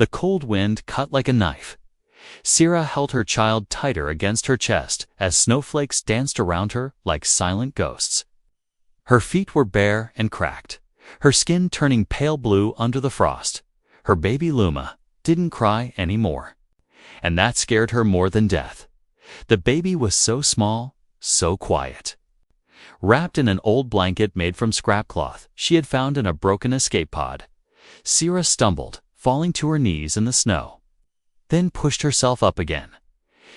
The cold wind cut like a knife. Sira held her child tighter against her chest as snowflakes danced around her like silent ghosts. Her feet were bare and cracked, her skin turning pale blue under the frost. Her baby Luma didn't cry anymore, and that scared her more than death. The baby was so small, so quiet. Wrapped in an old blanket made from scrap cloth she had found in a broken escape pod, Sira stumbled, falling to her knees in the snow, then pushed herself up again.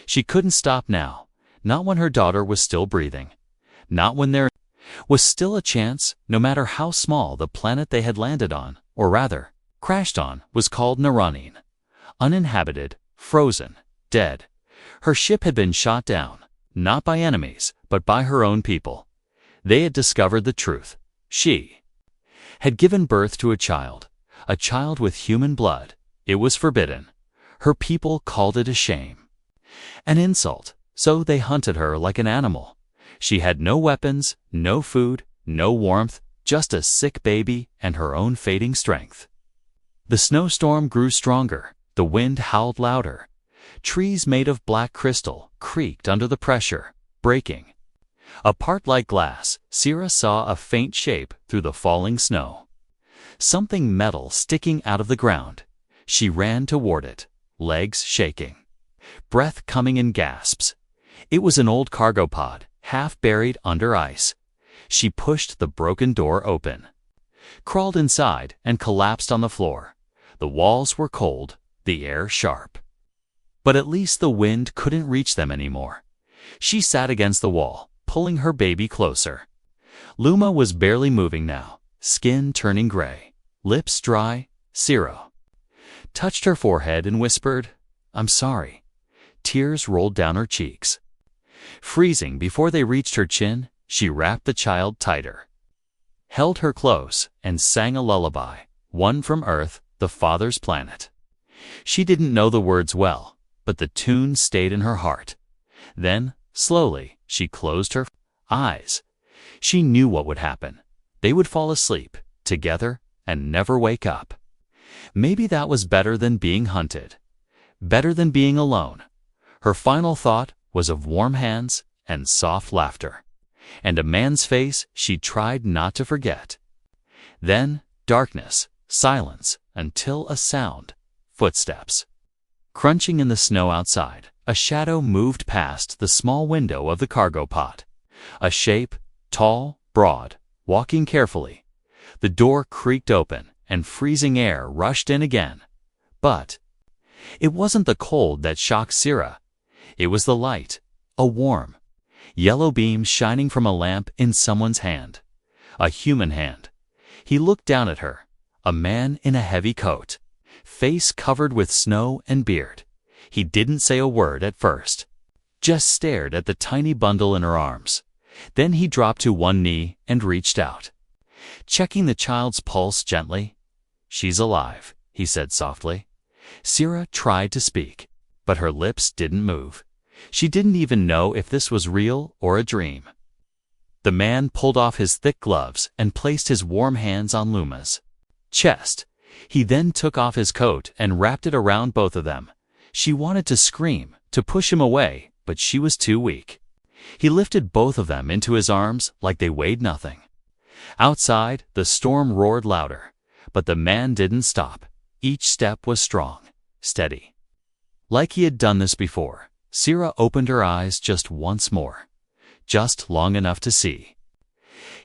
She couldn't stop now, not when her daughter was still breathing, not when there was still a chance, no matter how small. The planet they had landed on, or rather, crashed on, was called Naranin. Uninhabited, frozen, dead. Her ship had been shot down, not by enemies, but by her own people. They had discovered the truth. She had given birth to a child with human blood. It was forbidden. Her people called it a shame, an insult, so they hunted her like an animal. She had no weapons, no food, no warmth, just a sick baby and her own fading strength. The snowstorm grew stronger, the wind howled louder. Trees made of black crystal creaked under the pressure, breaking. Apart like glass, Sira saw a faint shape through the falling snow. Something metal sticking out of the ground. She ran toward it, legs shaking, breath coming in gasps. It was an old cargo pod, half buried under ice. She pushed the broken door open, crawled inside, and collapsed on the floor. The walls were cold, the air sharp. But at least the wind couldn't reach them anymore. She sat against the wall, pulling her baby closer. Luma was barely moving now, skin turning gray, lips dry. Sira touched her forehead and whispered, "I'm sorry." Tears rolled down her cheeks. Freezing before they reached her chin, she wrapped the child tighter, held her close, and sang a lullaby, one from Earth, the father's planet. She didn't know the words well, but the tune stayed in her heart. Then, slowly, she closed her eyes. She knew what would happen. They would fall asleep, together, and never wake up. Maybe that was better than being hunted, better than being alone. Her final thought was of warm hands and soft laughter, and a man's face she tried not to forget. Then, darkness, silence, until a sound, footsteps. Crunching in the snow outside, a shadow moved past the small window of the cargo pod. A shape, tall, broad, walking carefully. The door creaked open, and freezing air rushed in again. But it wasn't the cold that shocked Sira. It was the light, a warm, yellow beam shining from a lamp in someone's hand. A human hand. He looked down at her, a man in a heavy coat, face covered with snow and beard. He didn't say a word at first, just stared at the tiny bundle in her arms. Then he dropped to one knee and reached out, checking the child's pulse gently. "She's alive," he said softly. Sira tried to speak, but her lips didn't move. She didn't even know if this was real or a dream. The man pulled off his thick gloves and placed his warm hands on Luma's chest. He then took off his coat and wrapped it around both of them. She wanted to scream, to push him away, but she was too weak. He lifted both of them into his arms like they weighed nothing. Outside, the storm roared louder, but the man didn't stop. Each step was strong, steady. Like he had done this before, Sira opened her eyes just once more, just long enough to see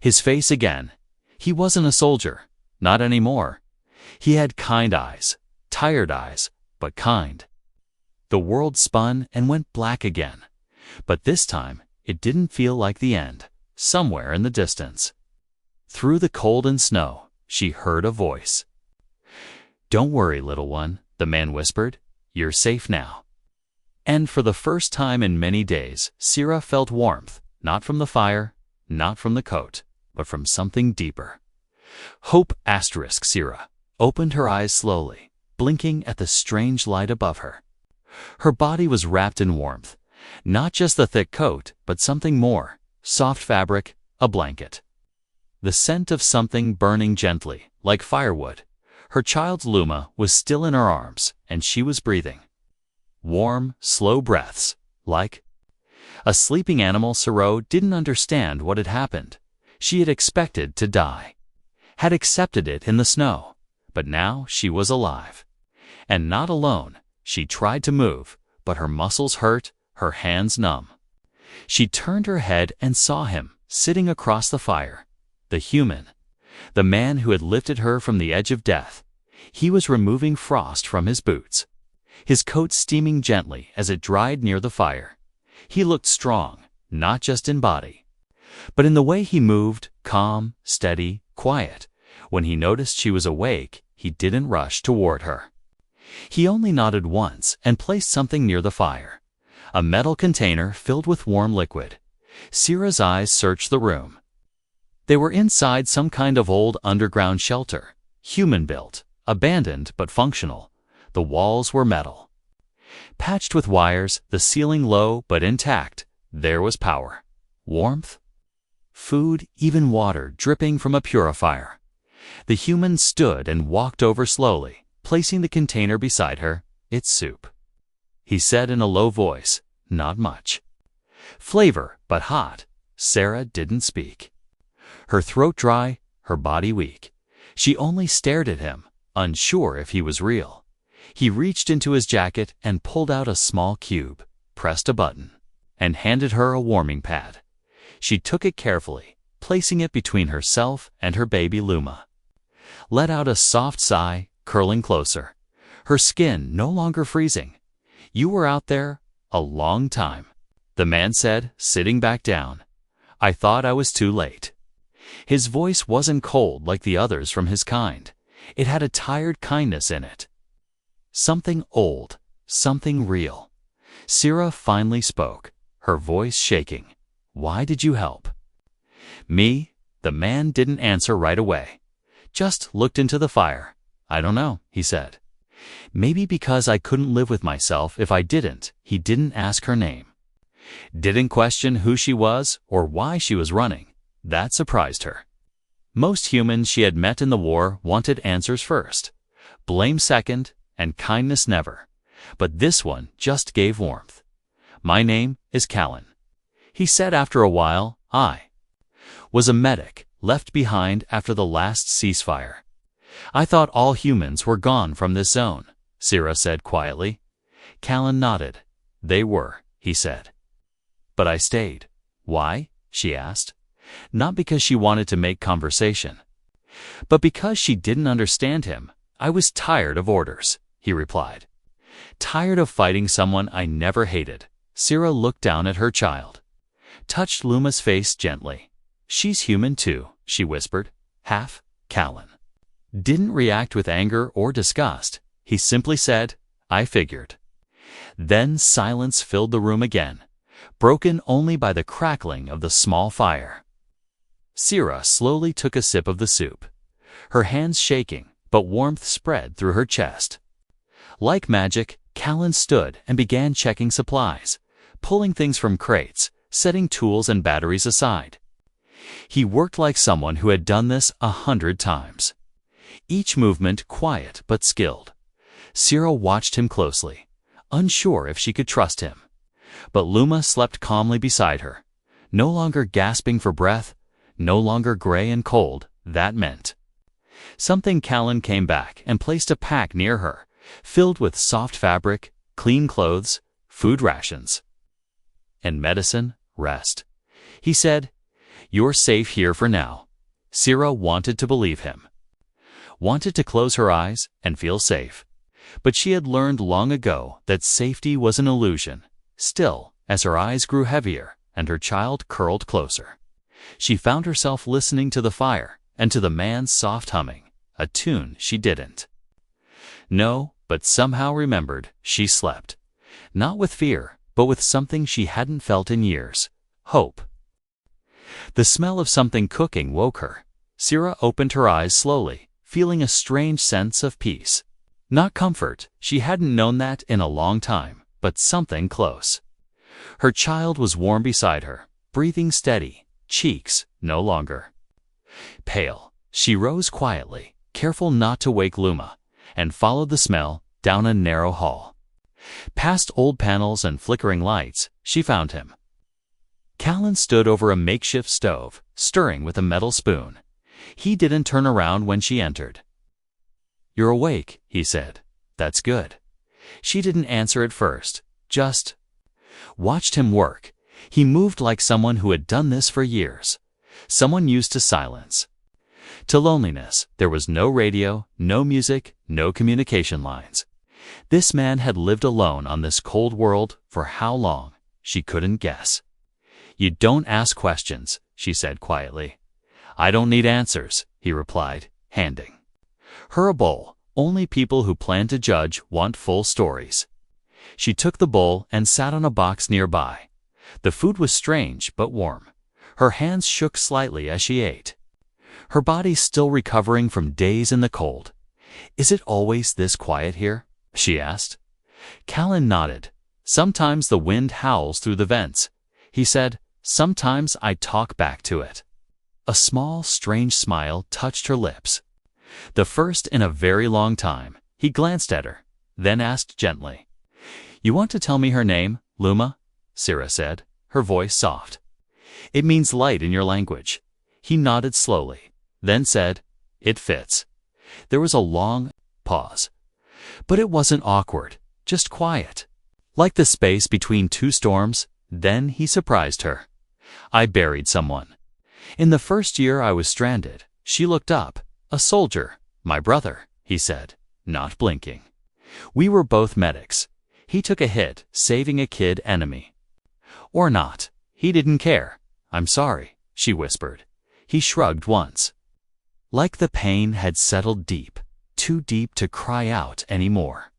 his face again. He wasn't a soldier, not anymore. He had kind eyes, tired eyes, but kind. The world spun and went black again, but this time it didn't feel like the end. Somewhere in the distance, through the cold and snow, she heard a voice. "Don't worry, little one," the man whispered. "You're safe now." And for the first time in many days, Sira felt warmth, not from the fire, not from the coat, but from something deeper. Hope. Sira opened her eyes slowly, blinking at the strange light above her. Her body was wrapped in warmth, not just the thick coat, but something more, soft fabric, a blanket. The scent of something burning gently, like firewood. Her child Luma was still in her arms, and she was breathing. Warm, slow breaths, like a sleeping animal. Siro didn't understand what had happened. She had expected to die, had accepted it in the snow, but now she was alive. And not alone. She tried to move, but her muscles hurt, her hands numb. She turned her head and saw him, sitting across the fire. The human. The man who had lifted her from the edge of death. He was removing frost from his boots, his coat steaming gently as it dried near the fire. He looked strong, not just in body, but in the way he moved, calm, steady, quiet. When he noticed she was awake, he didn't rush toward her. He only nodded once and placed something near the fire, a metal container filled with warm liquid. Sira's eyes searched the room. They were inside some kind of old underground shelter, human-built, abandoned but functional. The walls were metal, patched with wires, the ceiling low but intact. There was power, warmth, food, even water dripping from a purifier. The human stood and walked over slowly, placing the container beside her. "It's soup," he said in a low voice. "Not much flavor, but hot." Sarah didn't speak. Her throat dry, her body weak. She only stared at him, unsure if he was real. He reached into his jacket and pulled out a small cube, pressed a button, and handed her a warming pad. She took it carefully, placing it between herself and her baby Luma. Let out a soft sigh, curling closer, her skin no longer freezing. "You were out there a long time," the man said, sitting back down. "I thought I was too late." His voice wasn't cold like the others from his kind. It had a tired kindness in it. Something old, something real. Sira finally spoke, her voice shaking. "Why did you help?" "Me?" The man didn't answer right away, just looked into the fire. "I don't know," he said. "Maybe because I couldn't live with myself if I didn't." He didn't ask her name, didn't question who she was or why she was running. That surprised her. Most humans she had met in the war wanted answers first, blame second, and kindness never. But this one just gave warmth. "My name is Callan," he said after a while. "I was a medic left behind after the last ceasefire. I thought all humans were gone from this zone," Sira said quietly. Callan nodded. "They were," he said. "But I stayed." "Why?" she asked. Not because she wanted to make conversation, but because she didn't understand him. "I was tired of orders," he replied. "Tired of fighting someone I never hated." Sira looked down at her child, touched Luma's face gently. "She's human too," she whispered. "Half." Callan didn't react with anger or disgust. He simply said, "I figured." Then silence filled the room again, broken only by the crackling of the small fire. Sira slowly took a sip of the soup, her hands shaking, but warmth spread through her chest. Like magic, Callan stood and began checking supplies, pulling things from crates, setting tools and batteries aside. He worked like someone who had done this 100 times. Each movement quiet but skilled. Sira watched him closely, unsure if she could trust him. But Luma slept calmly beside her, no longer gasping for breath, no longer gray and cold. That meant something. Callan came back and placed a pack near her, filled with soft fabric, clean clothes, food rations, and medicine. "Rest," he said. "You're safe here for now." Sira wanted to believe him, wanted to close her eyes and feel safe. But she had learned long ago that safety was an illusion. Still, as her eyes grew heavier and her child curled closer, she found herself listening to the fire and to the man's soft humming, a tune she didn't know, but somehow remembered. She slept, not with fear, but with something she hadn't felt in years: hope. The smell of something cooking woke her. Sira opened her eyes slowly, feeling a strange sense of peace. Not comfort, she hadn't known that in a long time, but something close. Her child was warm beside her, breathing steady, cheeks no longer pale. She rose quietly, careful not to wake Luma, and followed the smell down a narrow hall. Past old panels and flickering lights, she found him. Callan stood over a makeshift stove, stirring with a metal spoon. He didn't turn around when she entered. "You're awake," he said. "That's good." She didn't answer at first, just watched him work. He moved like someone who had done this for years. Someone used to silence, to loneliness. There was no radio, no music, no communication lines. This man had lived alone on this cold world for how long? She couldn't guess. "You don't ask questions," she said quietly. "I don't need answers," he replied, handing her a bowl. Only people who plan to judge want full stories. She took the bowl and sat on a box nearby. The food was strange but warm. Her hands shook slightly as she ate. Her body still recovering from days in the cold. "Is it always this quiet here?" she asked. Callan nodded. "Sometimes the wind howls through the vents," he said. "Sometimes I talk back to it." A small, strange smile touched her lips. The first in a very long time. He glanced at her, then asked gently, "You want to tell me her name, Luma?" Sira said, her voice soft. "It means light in your language." He nodded slowly, then said, "It fits." There was a long pause. But it wasn't awkward, just quiet. Like the space between two storms. Then he surprised her. "I buried someone. In the first year I was stranded." She looked up. "A soldier, my brother," he said, not blinking. "We were both medics. He took a hit, saving a kid enemy. Or not. He didn't care." "I'm sorry," she whispered. He shrugged once. Like the pain had settled deep, too deep to cry out anymore.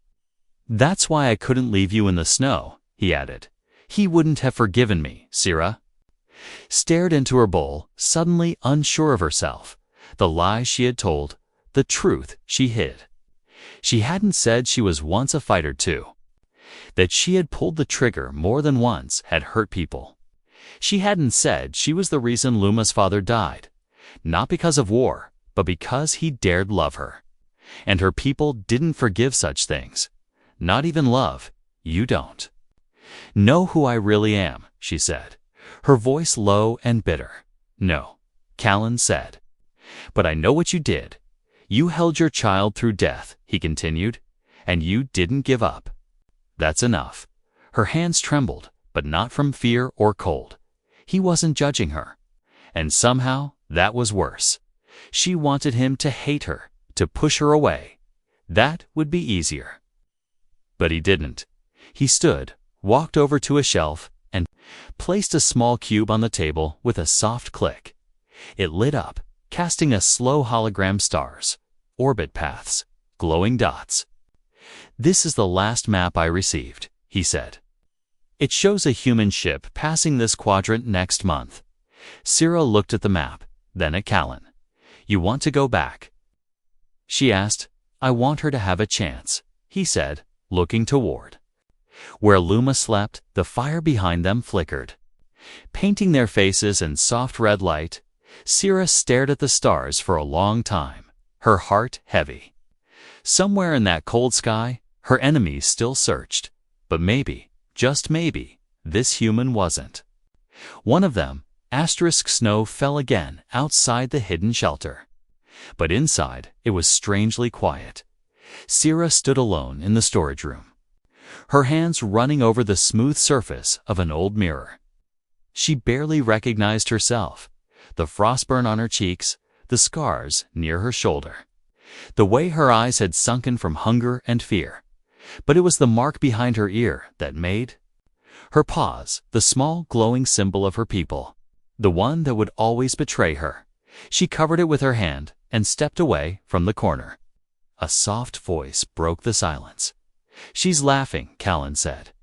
"That's why I couldn't leave you in the snow," he added. "He wouldn't have forgiven me." Sira stared into her bowl, suddenly unsure of herself. The lies she had told, the truth she hid. She hadn't said she was once a fighter too. That she had pulled the trigger more than once had hurt people. She hadn't said she was the reason Luma's father died. Not because of war, but because he dared love her. And her people didn't forgive such things. Not even love. "You don't know who I really am," she said, her voice low and bitter. "No," Callan said. "But I know what you did. You held your child through death," he continued, "and you didn't give up. That's enough." Her hands trembled, but not from fear or cold. He wasn't judging her. And somehow that was worse. She wanted him to hate her, to push her away. That would be easier. But he didn't. He stood, walked over to a shelf, and placed a small cube on the table with a soft click. It lit up, casting a slow hologram stars, orbit paths, glowing dots. "This is the last map I received," he said. "It shows a human ship passing this quadrant next month." Sira looked at the map, then at Callan. "You want to go back?" she asked. "I want her to have a chance," he said, looking toward where Luma slept. The fire behind them flickered, painting their faces in soft red light. Sira stared at the stars for a long time, her heart heavy. Somewhere in that cold sky, her enemies still searched. But maybe, just maybe, this human wasn't one of them. Snow fell again outside the hidden shelter. But inside, it was strangely quiet. Sira stood alone in the storage room, her hands running over the smooth surface of an old mirror. She barely recognized herself. The frostburn on her cheeks, the scars near her shoulder, the way her eyes had sunken from hunger and fear. But it was the mark behind her ear that made her pause, the small glowing symbol of her people, the one that would always betray her. She covered it with her hand and stepped away from the corner. A soft voice broke the silence. "She's laughing," Callan said,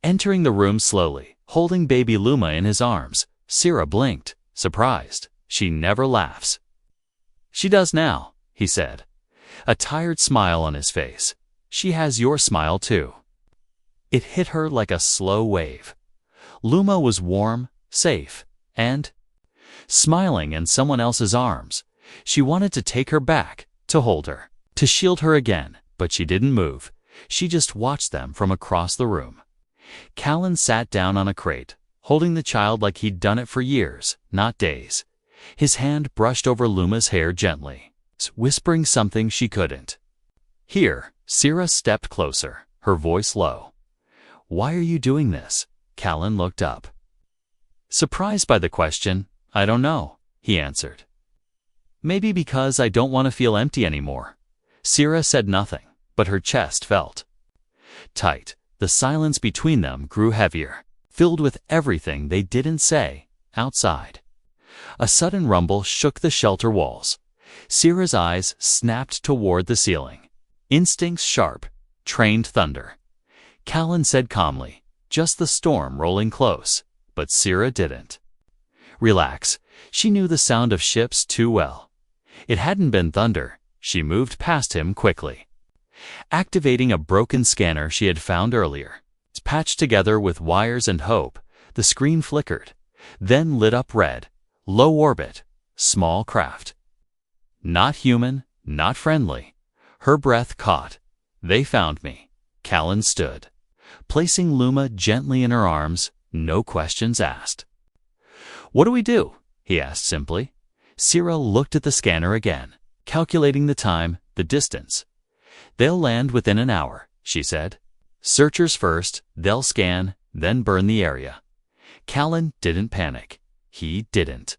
entering the room slowly, holding baby Luma in his arms. Sira blinked, surprised. "She never laughs." "She does now," he said, a tired smile on his face. "She has your smile too." It hit her like a slow wave. Luma was warm, safe, and smiling in someone else's arms. She wanted to take her back, to hold her, to shield her again, but she didn't move. She just watched them from across the room. Callan sat down on a crate, holding the child like he'd done it for years, not days. His hand brushed over Luma's hair gently, whispering something she couldn't hear. Sira stepped closer, her voice low. "Why are you doing this?" Callan looked up. Surprised by the question, "I don't know," he answered. "Maybe because I don't want to feel empty anymore." Sira said nothing, but her chest felt tight. The silence between them grew heavier, filled with everything they didn't say. Outside, a sudden rumble shook the shelter walls. Sira's eyes snapped toward the ceiling. Instincts sharp, trained thunder. Callan said calmly, "Just the storm rolling close," but Sira didn't relax. She knew the sound of ships too well. It hadn't been thunder. She moved past him quickly, activating a broken scanner she had found earlier. It's patched together with wires and hope. The screen flickered, then lit up red. Low orbit, small craft. Not human, not friendly. Her breath caught. "They found me." Callan stood, placing Luma gently in her arms, no questions asked. "What do we do?" he asked simply. Sira looked at the scanner again, calculating the time, the distance. "They'll land within an hour," she said. "Searchers first, they'll scan, then burn the area." Callan didn't panic. He didn't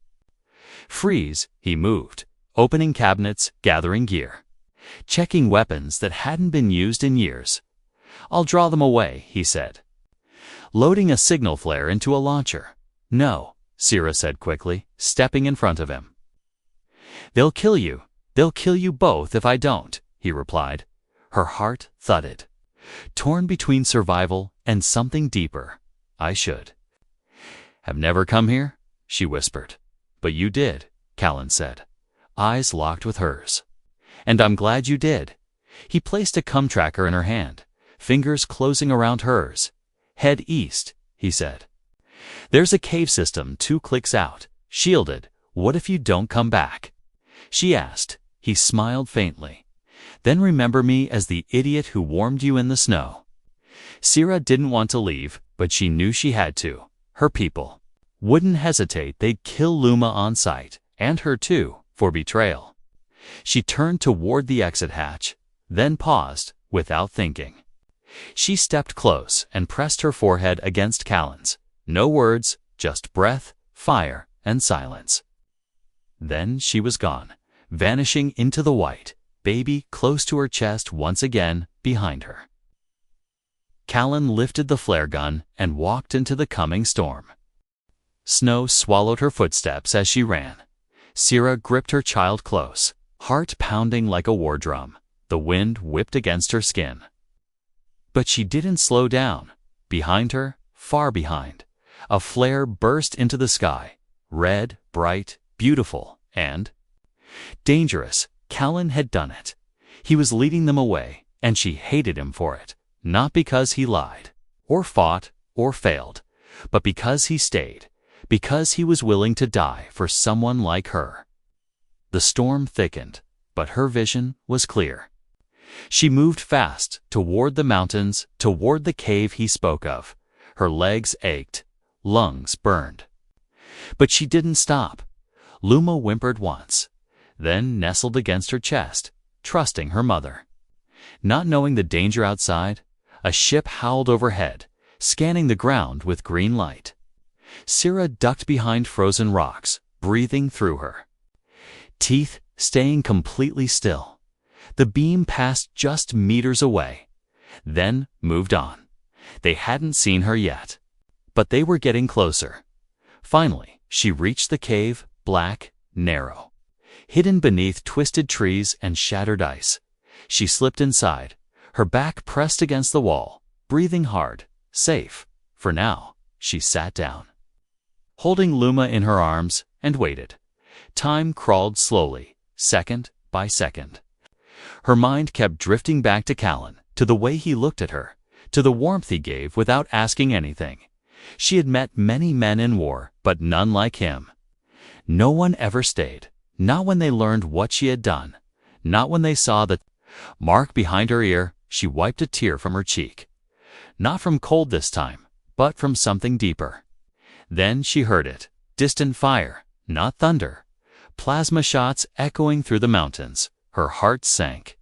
freeze. He moved, opening cabinets, gathering gear, checking weapons that hadn't been used in years. "I'll draw them away," he said, loading a signal flare into a launcher. "No," Sira said quickly, stepping in front of him. "They'll kill you. They'll kill you both if I don't," he replied. Her heart thudded, torn between survival and something deeper. "I should have never come here," she whispered. "But you did," Callan said, eyes locked with hers. "And I'm glad you did." He placed a cum tracker in her hand, fingers closing around hers. "Head east," he said. "There's a cave system 2 clicks out, shielded. What if you don't come back?" she asked. He smiled faintly. "Then remember me as the idiot who warmed you in the snow." Sira didn't want to leave, but she knew she had to. Her people wouldn't hesitate. They'd kill Luma on sight, and her too, for betrayal. She turned toward the exit hatch, then paused, without thinking. She stepped close and pressed her forehead against Callan's. No words, just breath, fire, and silence. Then she was gone, vanishing into the white, baby close to her chest once again, behind her. Callan lifted the flare gun and walked into the coming storm. Snow swallowed her footsteps as she ran. Sira gripped her child close, heart pounding like a war drum. The wind whipped against her skin. But she didn't slow down. Behind her, far behind, a flare burst into the sky. Red, bright, beautiful, and dangerous. Callan had done it. He was leading them away, and she hated him for it. Not because he lied, or fought, or failed, but because he stayed, because he was willing to die for someone like her. The storm thickened, but her vision was clear. She moved fast, toward the mountains, toward the cave he spoke of. Her legs ached, lungs burned. But she didn't stop. Luma whimpered once, then nestled against her chest, trusting her mother. Not knowing the danger outside, a ship howled overhead, scanning the ground with green light. Sira ducked behind frozen rocks, breathing through her teeth, staying completely still. The beam passed just meters away, then moved on. They hadn't seen her yet, but they were getting closer. Finally, she reached the cave, black, narrow, hidden beneath twisted trees and shattered ice. She slipped inside, her back pressed against the wall, breathing hard, safe. For now, she sat down, holding Luma in her arms, and waited. Time crawled slowly, second by second. Her mind kept drifting back to Callan, to the way he looked at her, to the warmth he gave without asking anything. She had met many men in war, but none like him. No one ever stayed, not when they learned what she had done, Not when they saw the mark behind her ear. She wiped a tear from her cheek. Not from cold this time, but from something deeper. Then she heard it. Distant fire, not thunder. Plasma shots echoing through the mountains. Her heart sank.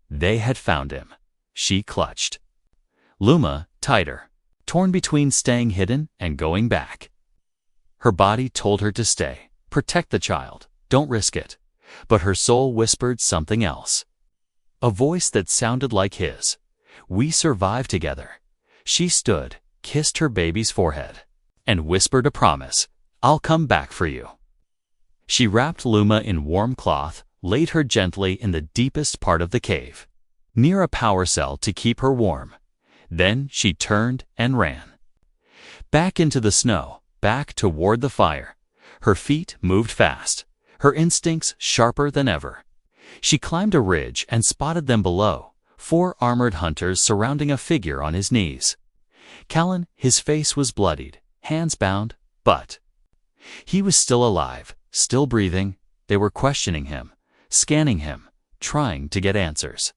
They had found him. She clutched Luma tighter, torn between staying hidden and going back. Her body told her to stay. Protect the child. Don't risk it. But her soul whispered something else. A voice that sounded like his. We survived together. She stood, kissed her baby's forehead, and whispered a promise. I'll come back for you. She wrapped Luma in warm cloth, laid her gently in the deepest part of the cave, near a power cell to keep her warm. Then she turned and ran. Back into the snow, back toward the fire. Her feet moved fast, her instincts sharper than ever. She climbed a ridge and spotted them below, 4 armored hunters surrounding a figure on his knees. Callan, his face was bloodied, hands bound, but he was still alive, still breathing. They were questioning him, scanning him, trying to get answers.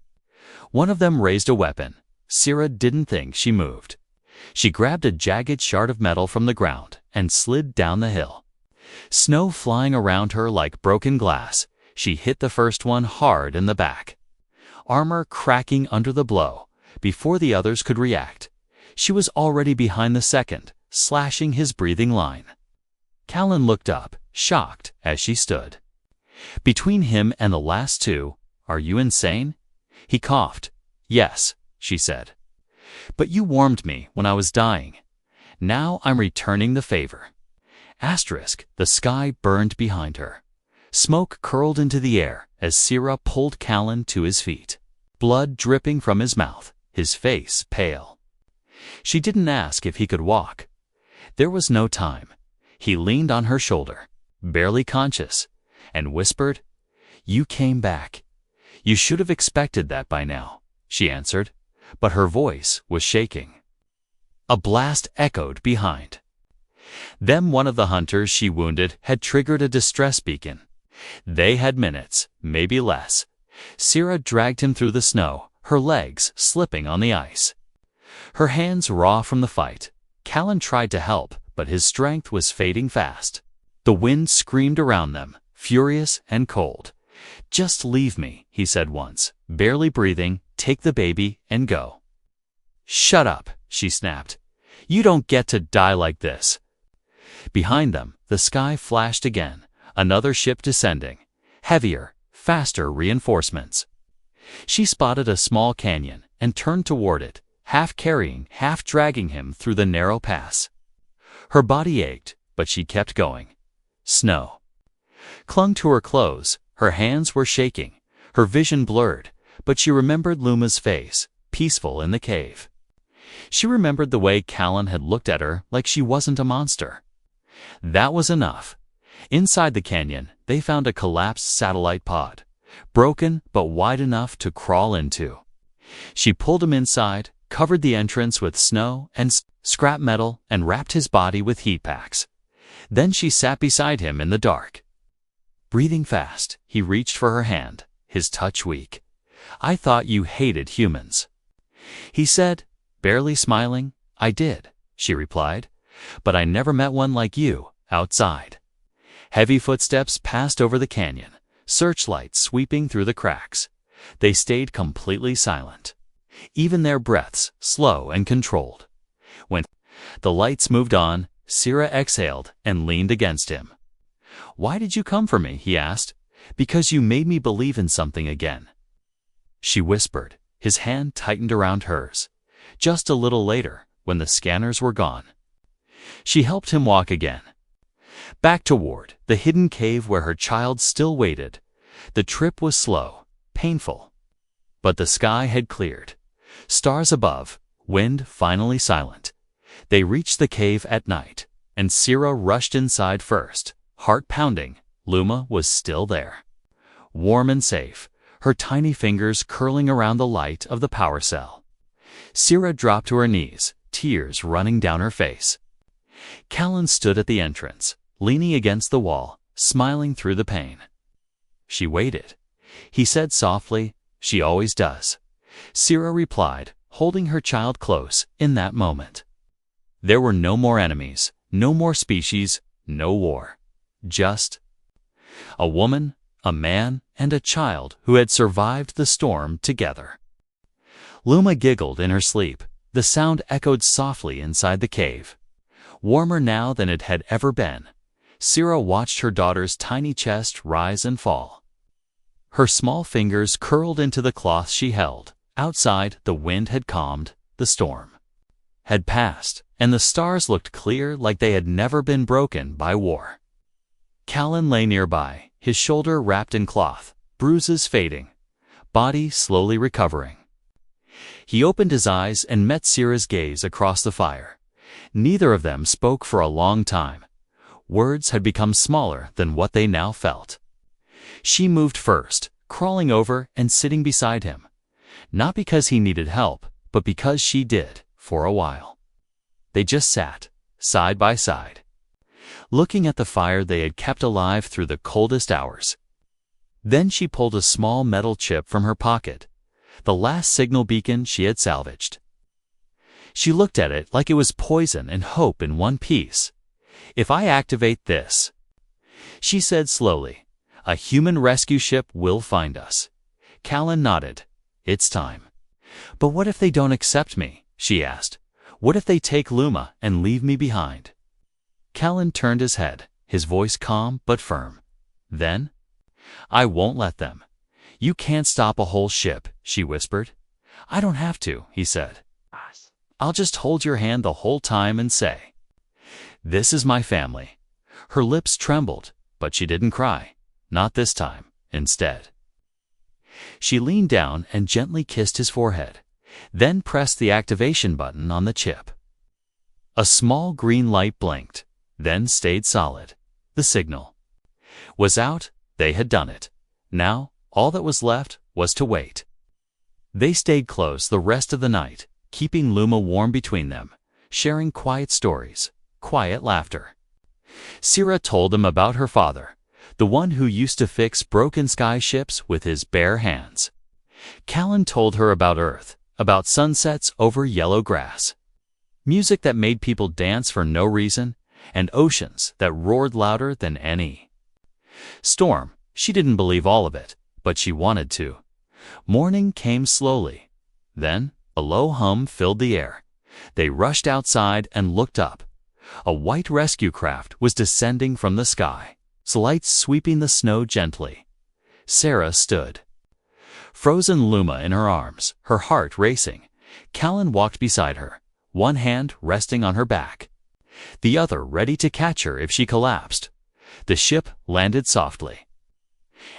One of them raised a weapon. Sira didn't think she moved. She grabbed a jagged shard of metal from the ground and slid down the hill. Snow flying around her like broken glass, she hit the first one hard in the back. Armor cracking under the blow. Before the others could react, she was already behind the second, slashing his breathing line. Callan looked up, shocked, as she stood. Between him and the last 2, are you insane? He coughed. Yes, she said. But you warmed me when I was dying. Now I'm returning the favor. Asterisk, the sky burned behind her. Smoke curled into the air as Sira pulled Callan to his feet. Blood dripping from his mouth, his face pale. She didn't ask if he could walk. There was no time. He leaned on her shoulder, barely conscious, and whispered, You came back. You should have expected that by now, she answered, but her voice was shaking. A blast echoed behind them. One of the hunters she wounded had triggered a distress beacon. They had minutes, maybe less. Sira dragged him through the snow, her legs slipping on the ice. Her hands raw from the fight. Callan tried to help, but his strength was fading fast. The wind screamed around them, furious and cold. Just leave me, he said once, barely breathing. Take the baby and go. Shut up, she snapped. You don't get to die like this. Behind them, the sky flashed again. Another ship descending. Heavier, faster reinforcements. She spotted a small canyon and turned toward it, half carrying, half dragging him through the narrow pass. Her body ached, but she kept going. Snow clung to her clothes. Her hands were shaking, her vision blurred, but she remembered Luma's face, peaceful in the cave. She remembered the way Callan had looked at her like she wasn't a monster. That was enough. Inside the canyon, they found a collapsed satellite pod, broken but wide enough to crawl into. She pulled him inside, covered the entrance with snow and scrap metal, and wrapped his body with heat packs. Then she sat beside him in the dark. Breathing fast, he reached for her hand, his touch weak. I thought you hated humans. He said, barely smiling. I did, she replied, but I never met one like you, outside. Heavy footsteps passed over the canyon, searchlights sweeping through the cracks. They stayed completely silent, even their breaths slow and controlled. When the lights moved on, Sira exhaled and leaned against him. Why did you come for me? He asked. Because you made me believe in something again. She whispered. His hand tightened around hers. Just a little later, when the scanners were gone, she helped him walk again. Back toward the hidden cave where her child still waited. The trip was slow, painful. But the sky had cleared. Stars above, wind finally silent. They reached the cave at night, and Sira rushed inside first, heart pounding. Luma was still there, warm and safe, her tiny fingers curling around the light of the power cell. Sira dropped to her knees, tears running down her face. Callan stood at the entrance, leaning against the wall, smiling through the pain. She waited. He said softly, "She always does." Sira replied, holding her child close in that moment. There were no more enemies, no more species, no war. Just a woman, a man, and a child who had survived the storm together. Luma giggled in her sleep. The sound echoed softly inside the cave. Warmer now than it had ever been, Sira watched her daughter's tiny chest rise and fall. Her small fingers curled into the cloth she held. Outside, the wind had calmed, the storm had passed, and the stars looked clear like they had never been broken by war. Callan lay nearby, his shoulder wrapped in cloth, bruises fading, body slowly recovering. He opened his eyes and met Sira's gaze across the fire. Neither of them spoke for a long time. Words had become smaller than what they now felt. She moved first, crawling over and sitting beside him. Not because he needed help, but because she did, for a while. They just sat, side by side, looking at the fire they had kept alive through the coldest hours. Then she pulled a small metal chip from her pocket, the last signal beacon she had salvaged. She looked at it like it was poison and hope in one piece. "If I activate this," she said slowly, "a human rescue ship will find us." Callan nodded. "It's time." "But what if they don't accept me?" she asked. "What if they take Luma and leave me behind?" Callan turned his head, his voice calm but firm. "Then I won't let them." "You can't stop a whole ship," she whispered. "I don't have to," he said. "I'll just hold your hand the whole time and say, 'This is my family.'" Her lips trembled, but she didn't cry. Not this time. Instead, she leaned down and gently kissed his forehead, then pressed the activation button on the chip. A small green light blinked, then stayed solid. The signal was out. They had done it. Now, all that was left was to wait. They stayed close the rest of the night, keeping Luma warm between them, sharing quiet stories, quiet laughter. Sira told him about her father, the one who used to fix broken sky ships with his bare hands. Callan told her about Earth, about sunsets over yellow grass, music that made people dance for no reason, and oceans that roared louder than any storm. She didn't believe all of it, but she wanted to. Morning came slowly. Then a low hum filled the air. They rushed outside and looked up. A white rescue craft was descending from the sky, lights sweeping the snow gently. Sira stood, frozen, Luma in her arms, her heart racing. Callan walked beside her, one hand resting on her back, the other ready to catch her if she collapsed. The ship landed softly,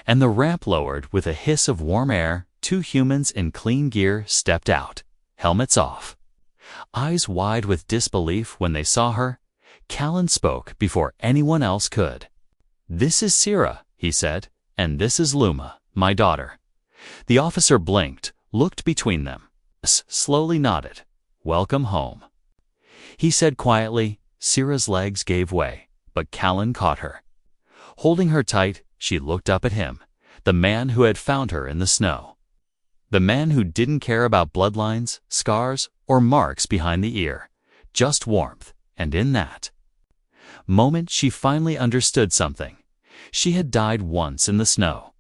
and the ramp lowered with a hiss of warm air. Two humans in clean gear stepped out, helmets off, eyes wide with disbelief when they saw her. Callan spoke before anyone else could. "This is Sira," he said, "and this is Luma, my daughter." The officer blinked, looked between them, slowly nodded. "Welcome home," he said quietly. Sira's legs gave way, but Callan caught her. Holding her tight, she looked up at him, the man who had found her in the snow. The man who didn't care about bloodlines, scars, or marks behind the ear, just warmth, and in that moment she finally understood something. She had died once in the snow,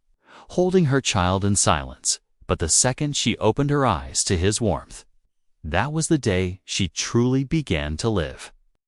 holding her child in silence, but the second she opened her eyes to his warmth, that was the day she truly began to live.